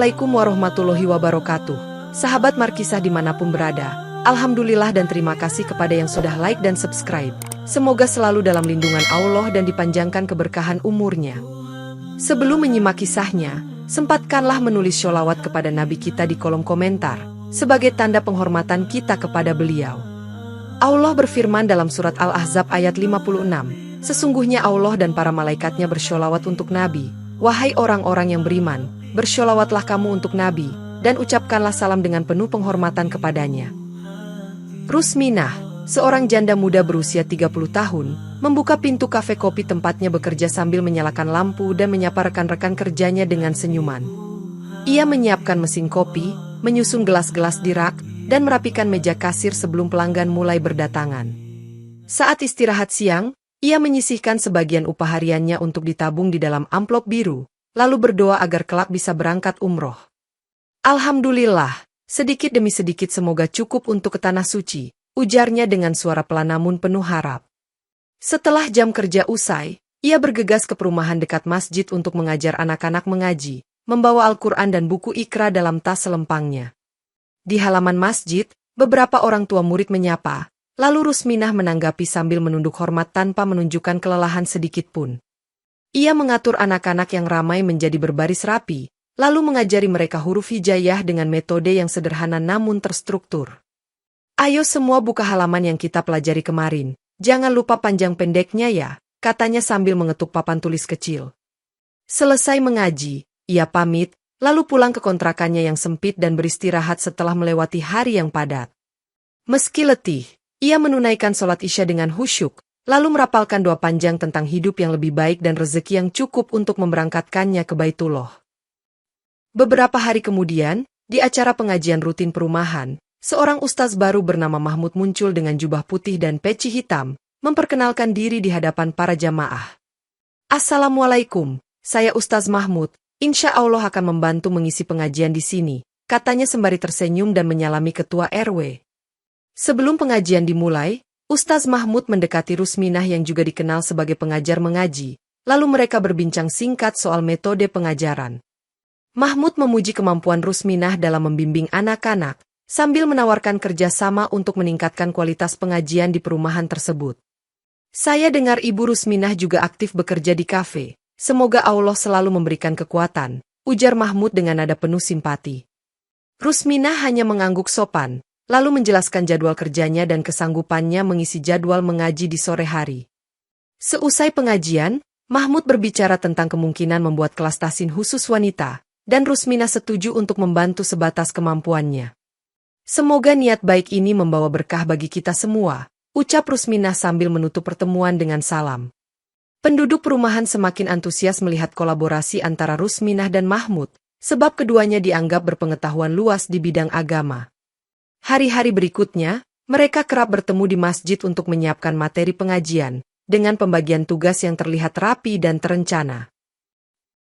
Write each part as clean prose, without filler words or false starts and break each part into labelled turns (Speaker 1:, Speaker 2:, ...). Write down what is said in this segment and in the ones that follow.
Speaker 1: Assalamualaikum warahmatullahi wabarakatuh. Sahabat Markisah dimanapun berada, alhamdulillah dan terima kasih kepada yang sudah like dan subscribe. Semoga selalu dalam lindungan Allah dan dipanjangkan keberkahan umurnya. Sebelum menyimak kisahnya, sempatkanlah menulis sholawat kepada Nabi kita di kolom komentar, sebagai tanda penghormatan kita kepada beliau. Allah berfirman dalam surat Al-Ahzab ayat 56, sesungguhnya Allah dan para malaikatnya bersholawat untuk Nabi. Wahai orang-orang yang beriman, bersholawatlah kamu untuk Nabi, dan ucapkanlah salam dengan penuh penghormatan kepadanya. Rusminah, seorang janda muda berusia 30 tahun, membuka pintu kafe kopi tempatnya bekerja sambil menyalakan lampu dan menyapa rekan-rekan kerjanya dengan senyuman. Ia menyiapkan mesin kopi, menyusun gelas-gelas di rak, dan merapikan meja kasir sebelum pelanggan mulai berdatangan. Saat istirahat siang, ia menyisihkan sebagian upah hariannya untuk ditabung di dalam amplop biru, lalu berdoa agar kelak bisa berangkat umroh. Alhamdulillah, sedikit demi sedikit semoga cukup untuk ke tanah suci, ujarnya dengan suara pelan namun penuh harap. Setelah jam kerja usai, ia bergegas ke perumahan dekat masjid untuk mengajar anak-anak mengaji, membawa Al-Quran dan buku Iqra dalam tas selempangnya. Di halaman masjid, beberapa orang tua murid menyapa, lalu Rusminah menanggapi sambil menunduk hormat tanpa menunjukkan kelelahan sedikit pun. Ia mengatur anak-anak yang ramai menjadi berbaris rapi, lalu mengajari mereka huruf hijaiyah dengan metode yang sederhana namun terstruktur. Ayo semua buka halaman yang kita pelajari kemarin, jangan lupa panjang pendeknya ya, katanya sambil mengetuk papan tulis kecil. Selesai mengaji, ia pamit, lalu pulang ke kontrakannya yang sempit dan beristirahat setelah melewati hari yang padat. Meski letih, ia menunaikan sholat Isya dengan khusyuk, lalu merapalkan doa panjang tentang hidup yang lebih baik dan rezeki yang cukup untuk memberangkatkannya ke Baitullah. Beberapa hari kemudian, di acara pengajian rutin perumahan, seorang ustaz baru bernama Mahmud muncul dengan jubah putih dan peci hitam, memperkenalkan diri di hadapan para jamaah. Assalamualaikum, saya Ustaz Mahmud, insya Allah akan membantu mengisi pengajian di sini, katanya sembari tersenyum dan menyalami ketua RW. Sebelum pengajian dimulai, Ustaz Mahmud mendekati Rusminah yang juga dikenal sebagai pengajar mengaji, lalu mereka berbincang singkat soal metode pengajaran. Mahmud memuji kemampuan Rusminah dalam membimbing anak-anak, sambil menawarkan kerjasama untuk meningkatkan kualitas pengajian di perumahan tersebut. Saya dengar Ibu Rusminah juga aktif bekerja di kafe, semoga Allah selalu memberikan kekuatan, ujar Mahmud dengan nada penuh simpati. Rusminah hanya mengangguk sopan, lalu menjelaskan jadwal kerjanya dan kesanggupannya mengisi jadwal mengaji di sore hari. Seusai pengajian, Mahmud berbicara tentang kemungkinan membuat kelas tahsin khusus wanita, dan Rusminah setuju untuk membantu sebatas kemampuannya. Semoga niat baik ini membawa berkah bagi kita semua, ucap Rusminah sambil menutup pertemuan dengan salam. Penduduk perumahan semakin antusias melihat kolaborasi antara Rusminah dan Mahmud, sebab keduanya dianggap berpengetahuan luas di bidang agama. Hari-hari berikutnya, mereka kerap bertemu di masjid untuk menyiapkan materi pengajian, dengan pembagian tugas yang terlihat rapi dan terencana.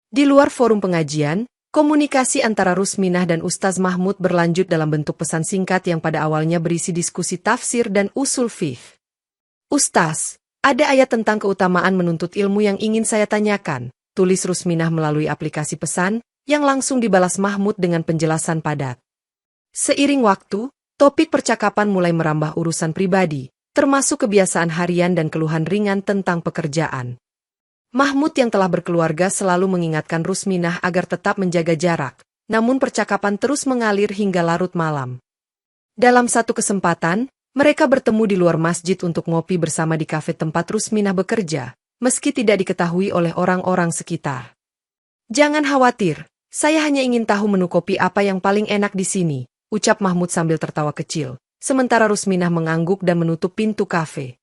Speaker 1: Di luar forum pengajian, komunikasi antara Rusminah dan Ustaz Mahmud berlanjut dalam bentuk pesan singkat yang pada awalnya berisi diskusi tafsir dan usul fiqh. Ustaz, ada ayat tentang keutamaan menuntut ilmu yang ingin saya tanyakan, tulis Rusminah melalui aplikasi pesan, yang langsung dibalas Mahmud dengan penjelasan padat. Seiring waktu, topik percakapan mulai merambah urusan pribadi, termasuk kebiasaan harian dan keluhan ringan tentang pekerjaan. Mahmud yang telah berkeluarga selalu mengingatkan Rusminah agar tetap menjaga jarak, namun percakapan terus mengalir hingga larut malam. Dalam satu kesempatan, mereka bertemu di luar masjid untuk ngopi bersama di kafe tempat Rusminah bekerja, meski tidak diketahui oleh orang-orang sekitar. Jangan khawatir, saya hanya ingin tahu menu kopi apa yang paling enak di sini, ucap Mahmud sambil tertawa kecil, sementara Rusminah mengangguk dan menutup pintu kafe.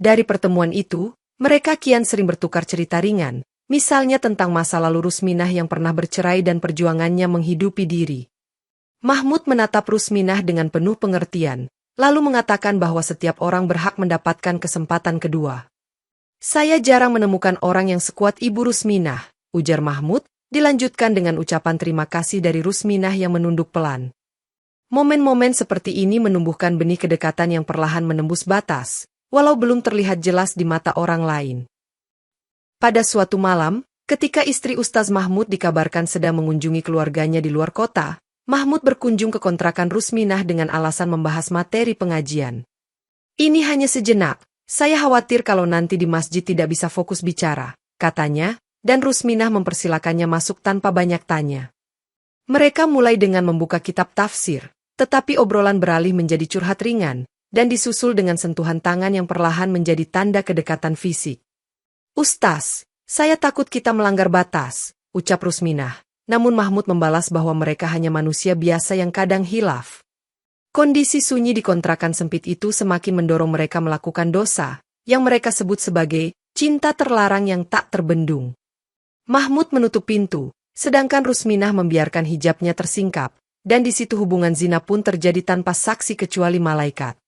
Speaker 1: Dari pertemuan itu, mereka kian sering bertukar cerita ringan, misalnya tentang masa lalu Rusminah yang pernah bercerai dan perjuangannya menghidupi diri. Mahmud menatap Rusminah dengan penuh pengertian, lalu mengatakan bahwa setiap orang berhak mendapatkan kesempatan kedua. Saya jarang menemukan orang yang sekuat Ibu Rusminah, ujar Mahmud, dilanjutkan dengan ucapan terima kasih dari Rusminah yang menunduk pelan. Momen-momen seperti ini menumbuhkan benih kedekatan yang perlahan menembus batas, walau belum terlihat jelas di mata orang lain. Pada suatu malam, Ketika istri Ustaz Mahmud dikabarkan sedang mengunjungi keluarganya di luar kota, Mahmud berkunjung ke kontrakan Rusminah dengan alasan membahas materi pengajian. "Ini hanya sejenak, saya khawatir kalau nanti di masjid tidak bisa fokus bicara," katanya, dan Rusminah mempersilakannya masuk tanpa banyak tanya. Mereka mulai dengan membuka kitab tafsir, tetapi obrolan beralih menjadi curhat ringan, dan disusul dengan sentuhan tangan yang perlahan menjadi tanda kedekatan fisik. "Ustaz, saya takut kita melanggar batas," ucap Rusminah. Namun Mahmud membalas bahwa mereka hanya manusia biasa yang kadang hilaf. Kondisi sunyi di kontrakan sempit itu semakin mendorong mereka melakukan dosa, yang mereka sebut sebagai cinta terlarang yang tak terbendung. Mahmud menutup pintu, sedangkan Rusminah membiarkan hijabnya tersingkap, dan di situ hubungan zina pun terjadi tanpa saksi kecuali malaikat.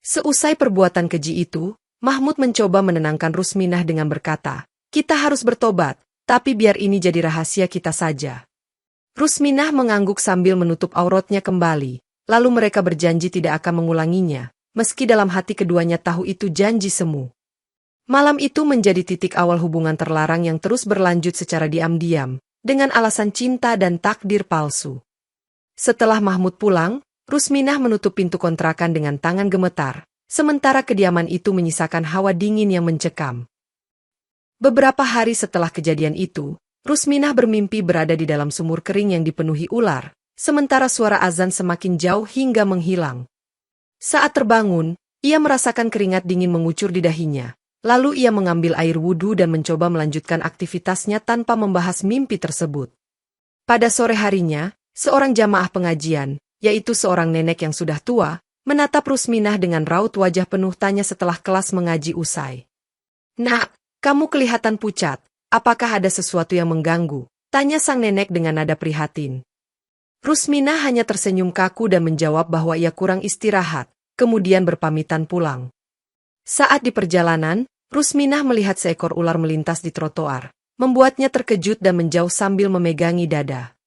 Speaker 1: Seusai perbuatan keji itu, Mahmud mencoba menenangkan Rusminah dengan berkata, "Kita harus bertobat, tapi biar ini jadi rahasia kita saja." Rusminah mengangguk sambil menutup auratnya kembali, lalu mereka berjanji tidak akan mengulanginya, meski dalam hati keduanya tahu itu janji semu. Malam itu menjadi titik awal hubungan terlarang yang terus berlanjut secara diam-diam, dengan alasan cinta dan takdir palsu. Setelah Mahmud pulang, Rusminah menutup pintu kontrakan dengan tangan gemetar, sementara kediaman itu menyisakan hawa dingin yang mencekam. Beberapa hari setelah kejadian itu, Rusminah bermimpi berada di dalam sumur kering yang dipenuhi ular, sementara suara azan semakin jauh hingga menghilang. Saat terbangun, ia merasakan keringat dingin mengucur di dahinya, lalu ia mengambil air wudhu dan mencoba melanjutkan aktivitasnya tanpa membahas mimpi tersebut. Pada sore harinya, seorang jamaah pengajian, yaitu seorang nenek yang sudah tua, menatap Rusminah dengan raut wajah penuh tanya setelah kelas mengaji usai. "Nak, kamu kelihatan pucat, apakah ada sesuatu yang mengganggu?" tanya sang nenek dengan nada prihatin. Rusminah hanya tersenyum kaku dan menjawab bahwa ia kurang istirahat, kemudian berpamitan pulang. Saat di perjalanan, Rusminah melihat seekor ular melintas di trotoar, membuatnya terkejut dan menjauh sambil memegangi dada.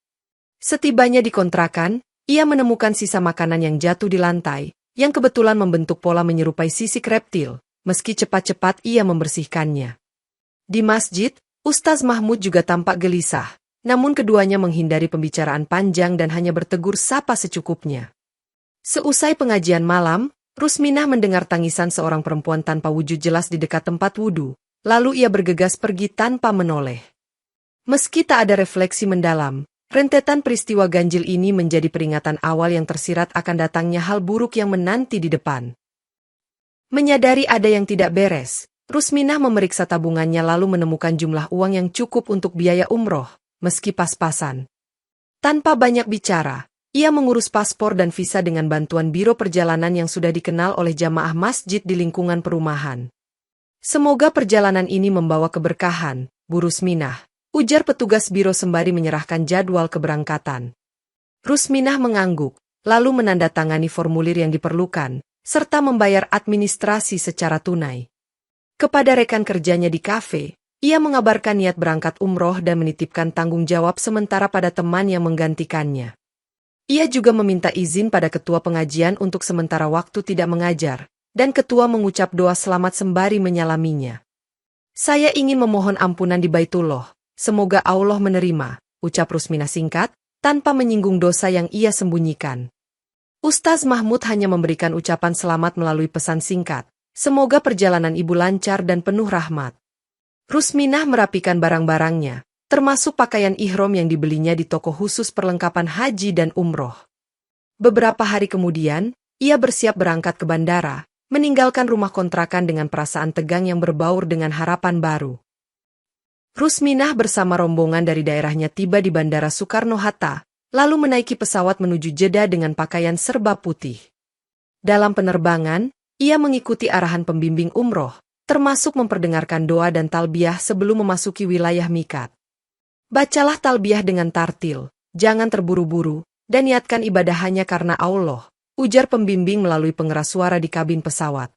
Speaker 1: Setibanya di kontrakan, ia menemukan sisa makanan yang jatuh di lantai, yang kebetulan membentuk pola menyerupai sisik reptil, meski cepat-cepat ia membersihkannya. Di masjid, Ustaz Mahmud juga tampak gelisah, namun keduanya menghindari pembicaraan panjang dan hanya bertegur sapa secukupnya. Seusai pengajian malam, Rusminah mendengar tangisan seorang perempuan tanpa wujud jelas di dekat tempat wudhu, lalu ia bergegas pergi tanpa menoleh. Meski tak ada refleksi mendalam, rentetan peristiwa ganjil ini menjadi peringatan awal yang tersirat akan datangnya hal buruk yang menanti di depan. Menyadari ada yang tidak beres, Rusminah memeriksa tabungannya lalu menemukan jumlah uang yang cukup untuk biaya umroh, meski pas-pasan. Tanpa banyak bicara, ia mengurus paspor dan visa dengan bantuan biro perjalanan yang sudah dikenal oleh jamaah masjid di lingkungan perumahan. "Semoga perjalanan ini membawa keberkahan, Bu Rusminah," ujar petugas biro sembari menyerahkan jadwal keberangkatan. Rusminah mengangguk, lalu menandatangani formulir yang diperlukan, serta membayar administrasi secara tunai. Kepada rekan kerjanya di kafe, ia mengabarkan niat berangkat umroh dan menitipkan tanggung jawab sementara pada teman yang menggantikannya. Ia juga meminta izin pada ketua pengajian untuk sementara waktu tidak mengajar, dan ketua mengucap doa selamat sembari menyalaminya. "Saya ingin memohon ampunan di Baitullah, semoga Allah menerima," ucap Rusminah singkat, tanpa menyinggung dosa yang ia sembunyikan. Ustaz Mahmud hanya memberikan ucapan selamat melalui pesan singkat, "Semoga perjalanan ibu lancar dan penuh rahmat." Rusminah merapikan barang-barangnya, termasuk pakaian ihram yang dibelinya di toko khusus perlengkapan haji dan umroh. Beberapa hari kemudian, ia bersiap berangkat ke bandara, meninggalkan rumah kontrakan dengan perasaan tegang yang berbaur dengan harapan baru. Rusminah bersama rombongan dari daerahnya tiba di Bandara Soekarno-Hatta, lalu menaiki pesawat menuju Jeddah dengan pakaian serba putih. Dalam penerbangan, ia mengikuti arahan pembimbing umroh, termasuk memperdengarkan doa dan talbiyah sebelum memasuki wilayah mikat. "Bacalah talbiyah dengan tartil, jangan terburu-buru, dan niatkan ibadah hanya karena Allah," ujar pembimbing melalui pengeras suara di kabin pesawat.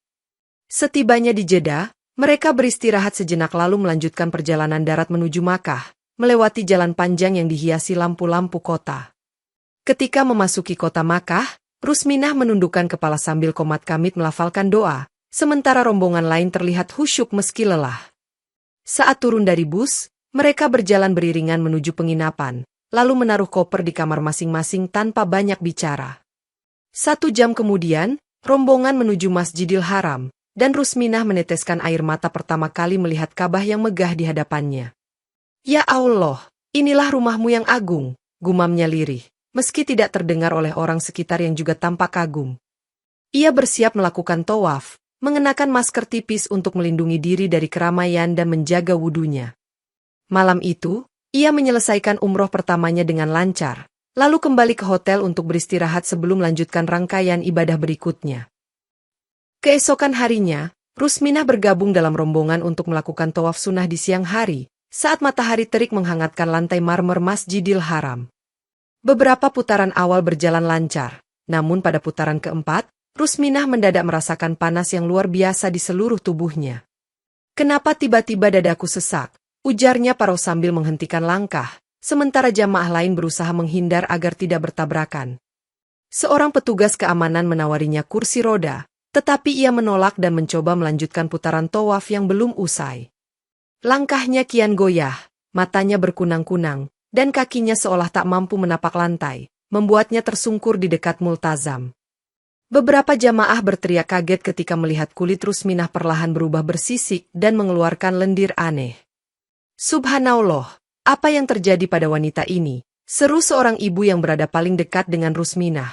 Speaker 1: Setibanya di Jeddah, mereka beristirahat sejenak lalu melanjutkan perjalanan darat menuju Makkah, melewati jalan panjang yang dihiasi lampu-lampu kota. Ketika memasuki kota Makkah, Rusminah menundukkan kepala sambil qomat kamit melafalkan doa, sementara rombongan lain terlihat khusyuk meski lelah. Saat turun dari bus, Mereka berjalan beriringan menuju penginapan, lalu menaruh koper di kamar masing-masing tanpa banyak bicara. 1 jam kemudian, rombongan menuju Masjidil Haram, dan Rusminah meneteskan air mata pertama kali melihat Ka'bah yang megah di hadapannya. "Ya Allah, inilah rumahmu yang agung," gumamnya lirih, meski tidak terdengar oleh orang sekitar yang juga tampak kagum. Ia bersiap melakukan tawaf, mengenakan masker tipis untuk melindungi diri dari keramaian dan menjaga wudunya. Malam itu, ia menyelesaikan umroh pertamanya dengan lancar, lalu kembali ke hotel untuk beristirahat sebelum melanjutkan rangkaian ibadah berikutnya. Keesokan harinya, Rusminah bergabung dalam rombongan untuk melakukan tawaf sunnah di siang hari, saat matahari terik menghangatkan lantai marmer Masjidil Haram. Beberapa putaran awal berjalan lancar, namun pada putaran keempat, Rusminah mendadak merasakan panas yang luar biasa di seluruh tubuhnya. "Kenapa tiba-tiba dadaku sesak?" ujarnya Paro sambil menghentikan langkah, sementara jamaah lain berusaha menghindar agar tidak bertabrakan. Seorang petugas keamanan menawarinya kursi roda, tetapi ia menolak dan mencoba melanjutkan putaran tawaf yang belum usai. Langkahnya kian goyah, matanya berkunang-kunang, dan kakinya seolah tak mampu menapak lantai, membuatnya tersungkur di dekat multazam. Beberapa jamaah berteriak kaget ketika melihat kulit Rusminah perlahan berubah bersisik dan mengeluarkan lendir aneh. "Subhanallah, apa yang terjadi pada wanita ini?" seru seorang ibu yang berada paling dekat dengan Rusminah.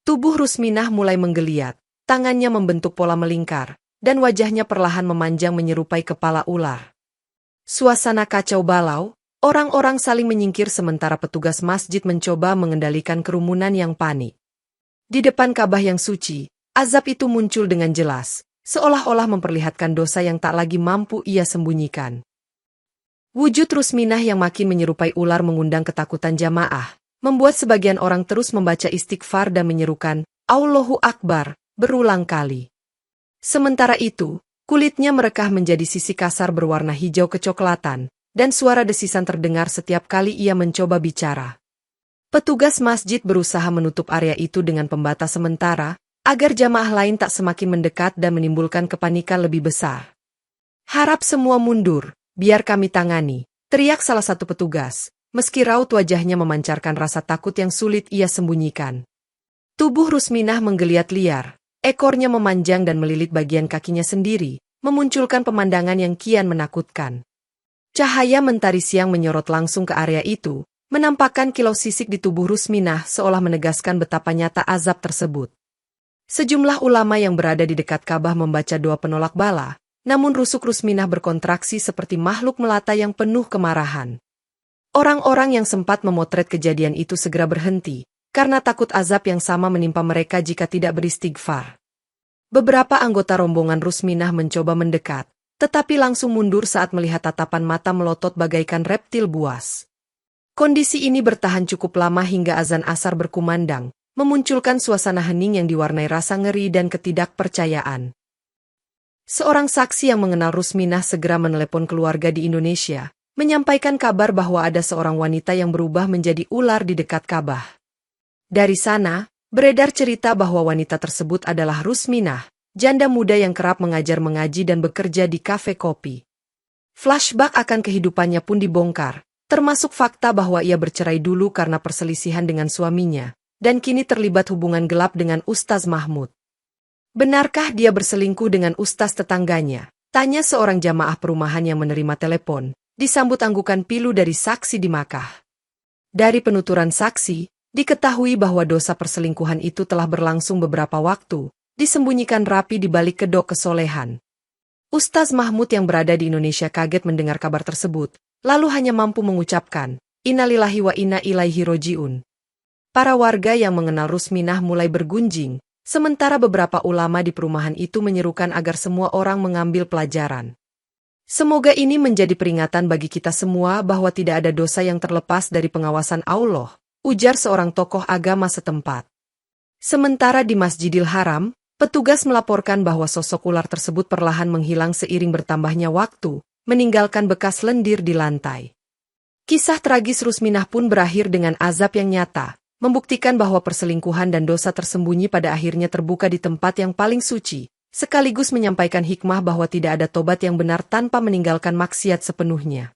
Speaker 1: Tubuh Rusminah mulai menggeliat, tangannya membentuk pola melingkar, dan wajahnya perlahan memanjang menyerupai kepala ular. Suasana kacau balau, orang-orang saling menyingkir sementara petugas masjid mencoba mengendalikan kerumunan yang panik. Di depan Ka'bah yang suci, azab itu muncul dengan jelas, seolah-olah memperlihatkan dosa yang tak lagi mampu ia sembunyikan. Wujud Rusminah yang makin menyerupai ular mengundang ketakutan jamaah, membuat sebagian orang terus membaca istighfar dan menyerukan, "Allahu Akbar," berulang kali. Sementara itu, kulitnya merekah menjadi sisi kasar berwarna hijau kecoklatan, dan suara desisan terdengar setiap kali ia mencoba bicara. Petugas masjid berusaha menutup area itu dengan pembatas sementara, agar jamaah lain tak semakin mendekat dan menimbulkan kepanikan lebih besar. "Harap semua mundur. Biar kami tangani," teriak salah satu petugas, meski raut wajahnya memancarkan rasa takut yang sulit ia sembunyikan. Tubuh Rusminah menggeliat liar, ekornya memanjang dan melilit bagian kakinya sendiri, memunculkan pemandangan yang kian menakutkan. Cahaya mentari siang menyorot langsung ke area itu, menampakkan kilau sisik di tubuh Rusminah seolah menegaskan betapa nyata azab tersebut. Sejumlah ulama yang berada di dekat Ka'bah membaca doa penolak bala, namun rusuk Rusminah berkontraksi seperti makhluk melata yang penuh kemarahan. Orang-orang yang sempat memotret kejadian itu segera berhenti, karena takut azab yang sama menimpa mereka jika tidak beristighfar. Beberapa anggota rombongan Rusminah mencoba mendekat, tetapi langsung mundur saat melihat tatapan mata melotot bagaikan reptil buas. Kondisi ini bertahan cukup lama hingga azan asar berkumandang, memunculkan suasana hening yang diwarnai rasa ngeri dan ketidakpercayaan. Seorang saksi yang mengenal Rusminah segera menelepon keluarga di Indonesia, menyampaikan kabar bahwa ada seorang wanita yang berubah menjadi ular di dekat Ka'bah. Dari sana, beredar cerita bahwa wanita tersebut adalah Rusminah, janda muda yang kerap mengajar mengaji dan bekerja di kafe kopi. Flashback akan kehidupannya pun dibongkar, termasuk fakta bahwa ia bercerai dulu karena perselisihan dengan suaminya, dan kini terlibat hubungan gelap dengan Ustaz Mahmud. "Benarkah dia berselingkuh dengan ustaz tetangganya?" tanya seorang jamaah perumahan yang menerima telepon, disambut anggukan pilu dari saksi di Makkah. Dari penuturan saksi, diketahui bahwa dosa perselingkuhan itu telah berlangsung beberapa waktu, disembunyikan rapi di balik kedok kesolehan. Ustaz Mahmud yang berada di Indonesia kaget mendengar kabar tersebut, lalu hanya mampu mengucapkan, "Innalillahi wa inna ilaihi roji'un." Para warga yang mengenal Rusminah mulai bergunjing, sementara beberapa ulama di perumahan itu menyerukan agar semua orang mengambil pelajaran. "Semoga ini menjadi peringatan bagi kita semua bahwa tidak ada dosa yang terlepas dari pengawasan Allah," ujar seorang tokoh agama setempat. Sementara di Masjidil Haram, petugas melaporkan bahwa sosok ular tersebut perlahan menghilang seiring bertambahnya waktu, meninggalkan bekas lendir di lantai. Kisah tragis Rusminah pun berakhir dengan azab yang nyata, membuktikan bahwa perselingkuhan dan dosa tersembunyi pada akhirnya terbuka di tempat yang paling suci, sekaligus menyampaikan hikmah bahwa tidak ada tobat yang benar tanpa meninggalkan maksiat sepenuhnya.